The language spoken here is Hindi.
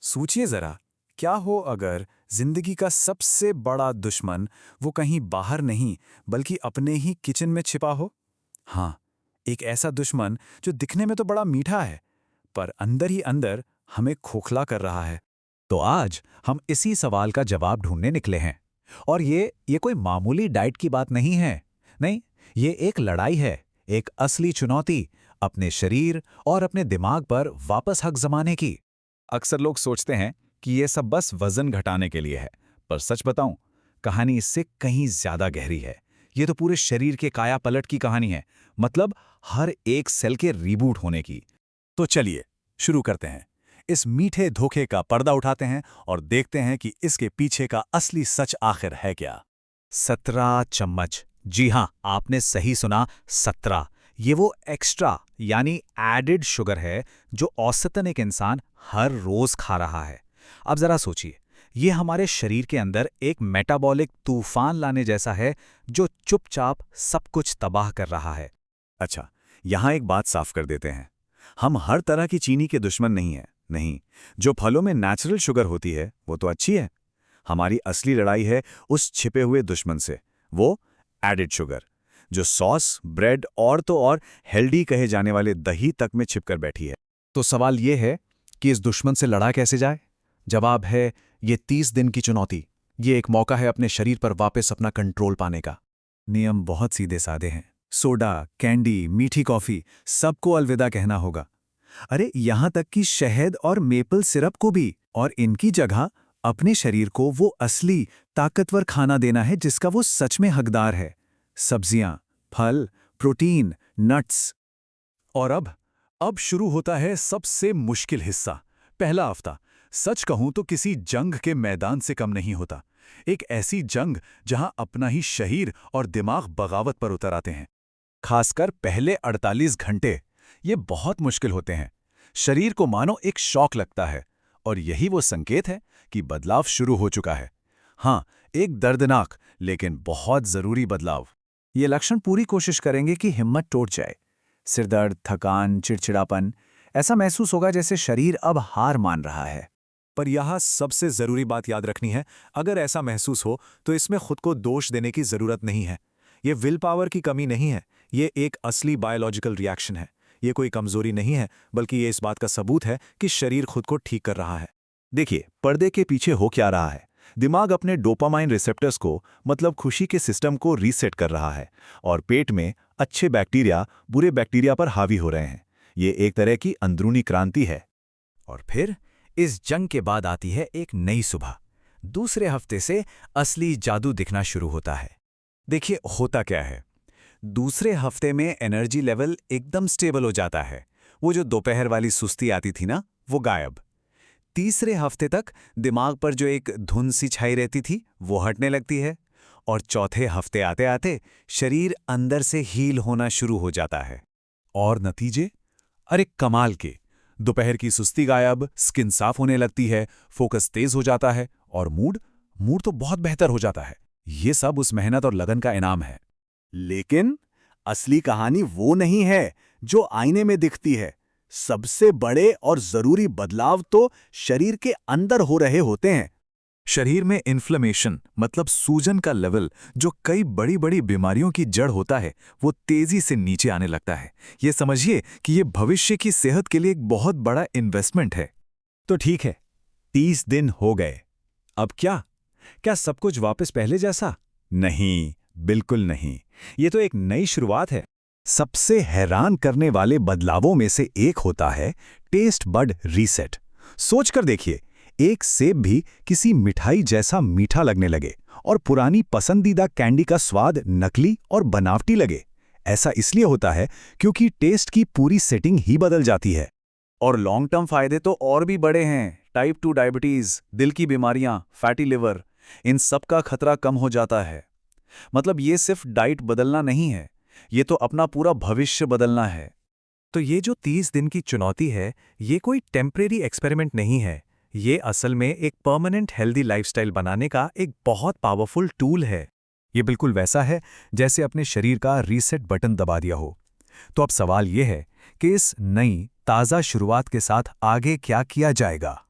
सोचिए जरा, क्या हो अगर जिंदगी का सबसे बड़ा दुश्मन वो कहीं बाहर नहीं बल्कि अपने ही किचन में छिपा हो। हाँ, एक ऐसा दुश्मन जो दिखने में तो बड़ा मीठा है पर अंदर ही अंदर हमें खोखला कर रहा है। तो आज हम इसी सवाल का जवाब ढूंढने निकले हैं। और ये कोई मामूली डाइट की बात नहीं है। नहीं, ये एक लड़ाई है, एक असली चुनौती, अपने शरीर और अपने दिमाग पर वापस हक जमाने की। अक्सर लोग सोचते हैं कि ये सब बस वजन घटाने के लिए है, पर सच बताऊं, कहानी इससे कहीं ज्यादा गहरी है। ये तो पूरे शरीर के कायापलट की कहानी है, मतलब हर एक सेल के रीबूट होने की। तो चलिए शुरू करते हैं। इस मीठे धोखे का पर्दा उठाते हैं और देखते हैं कि इसके पीछे का असली सच आखिर है क्या। 17 चम्मच। जी हां, आपने सही सुना, 17। ये वो एक्स्ट्रा यानी एडेड शुगर है जो औसतन एक इंसान हर रोज खा रहा है। अब जरा सोचिए, ये हमारे शरीर के अंदर एक मेटाबॉलिक तूफान लाने जैसा है जो चुपचाप सब कुछ तबाह कर रहा है। अच्छा, यहां एक बात साफ कर देते हैं। हम हर तरह की चीनी के दुश्मन नहीं हैं। नहीं, जो फलों में नेचुरल शुगर होती है वो तो अच्छी है। हमारी असली लड़ाई है उस छिपे हुए दुश्मन से, वो एडेड शुगर, जो सॉस, ब्रेड और तो और हेल्दी कहे जाने वाले दही तक में छिपकर बैठी है। तो सवाल ये है कि इस दुश्मन से लड़ा कैसे जाए? जवाब है, ये 30 दिन की चुनौती। ये एक मौका है अपने शरीर पर वापस अपना कंट्रोल पाने का। नियम बहुत सीधे साधे हैं। सोडा, कैंडी, मीठी कॉफी, सबको अलविदा कहना होगा। अरे यहां तक कि शहद और मेपल सिरप को भी। और इनकी जगह अपने शरीर को वो असली ताकतवर खाना देना है जिसका वो सच में हकदार है। सब्जियां, फल, प्रोटीन, नट्स। और अब शुरू होता है सबसे मुश्किल हिस्सा, पहला हफ्ता। सच कहूं तो किसी जंग के मैदान से कम नहीं होता। एक ऐसी जंग जहां अपना ही शरीर और दिमाग बगावत पर उतर आते हैं। खासकर पहले 48 घंटे ये बहुत मुश्किल होते हैं। शरीर को मानो एक शॉक लगता है, और यही वो संकेत है कि बदलाव शुरू हो चुका है। हाँ, एक दर्दनाक लेकिन बहुत जरूरी बदलाव। ये लक्षण पूरी कोशिश करेंगे कि हिम्मत टूट जाए। सिरदर्द, थकान, चिड़चिड़ापन, ऐसा महसूस होगा जैसे शरीर अब हार मान रहा है। पर यहाँ सबसे जरूरी बात याद रखनी है, अगर ऐसा महसूस हो तो इसमें खुद को दोष देने की जरूरत नहीं है। ये विल पावर की कमी नहीं है, ये एक असली बायोलॉजिकल रिएक्शन है। ये कोई कमजोरी नहीं है, बल्कि ये इस बात का सबूत है कि शरीर खुद को ठीक कर रहा है। देखिए, पर्दे के पीछे हो क्या रहा है। दिमाग अपने डोपामाइन रिसेप्टर्स को, मतलब खुशी के सिस्टम को रीसेट कर रहा है, और पेट में अच्छे बैक्टीरिया बुरे बैक्टीरिया पर हावी हो रहे हैं। ये एक तरह की अंदरूनी क्रांति है। और फिर इस जंग के बाद आती है एक नई सुबह। दूसरे हफ्ते से असली जादू दिखना शुरू होता है। देखिए, होता क्या है, दूसरे हफ्ते में एनर्जी लेवल एकदम स्टेबल हो जाता है। वो जो दोपहर वाली सुस्ती आती थी ना, वो गायब। तीसरे हफ्ते तक दिमाग पर जो एक धुंध सी छाई रहती थी वो हटने लगती है। और चौथे हफ्ते आते आते शरीर अंदर से हील होना शुरू हो जाता है। और नतीजे, अरे कमाल के। दोपहर की सुस्ती गायब, स्किन साफ होने लगती है, फोकस तेज हो जाता है, और मूड मूड तो बहुत बेहतर हो जाता है। ये सब उस मेहनत और लगन का इनाम है। लेकिन असली कहानी वो नहीं है जो आईने में दिखती है। सबसे बड़े और जरूरी बदलाव तो शरीर के अंदर हो रहे होते हैं। शरीर में इन्फ्लेमेशन, मतलब सूजन का लेवल, जो कई बड़ी बड़ी बीमारियों की जड़ होता है, वो तेजी से नीचे आने लगता है। ये समझिए कि ये भविष्य की सेहत के लिए एक बहुत बड़ा इन्वेस्टमेंट है। तो ठीक है, 30 दिन हो गए। अब क्या क्या सब कुछ वापस पहले जैसा? नहीं, बिल्कुल नहीं। ये तो एक नई शुरुआत है। सबसे हैरान करने वाले बदलावों में से एक होता है टेस्ट बड रीसेट। सोचकर देखिए, एक सेब भी किसी मिठाई जैसा मीठा लगने लगे, और पुरानी पसंदीदा कैंडी का स्वाद नकली और बनावटी लगे। ऐसा इसलिए होता है क्योंकि टेस्ट की पूरी सेटिंग ही बदल जाती है। और लॉन्ग टर्म फायदे तो और भी बड़े हैं। टाइप 2 डायबिटीज, दिल की बीमारियां, फैटी लिवर, इन सब का खतरा कम हो जाता है। मतलब ये सिर्फ डाइट बदलना नहीं है, ये तो अपना पूरा भविष्य बदलना है। तो ये जो 30 दिन की चुनौती है, ये कोई टेम्परेरी एक्सपेरिमेंट नहीं है। ये असल में एक परमानेंट हेल्दी लाइफस्टाइल बनाने का एक बहुत पावरफुल टूल है। ये बिल्कुल वैसा है जैसे अपने शरीर का रीसेट बटन दबा दिया हो। तो अब सवाल ये है कि इस नई ताज़ा शुरुआत के साथ आगे क्या किया जाएगा।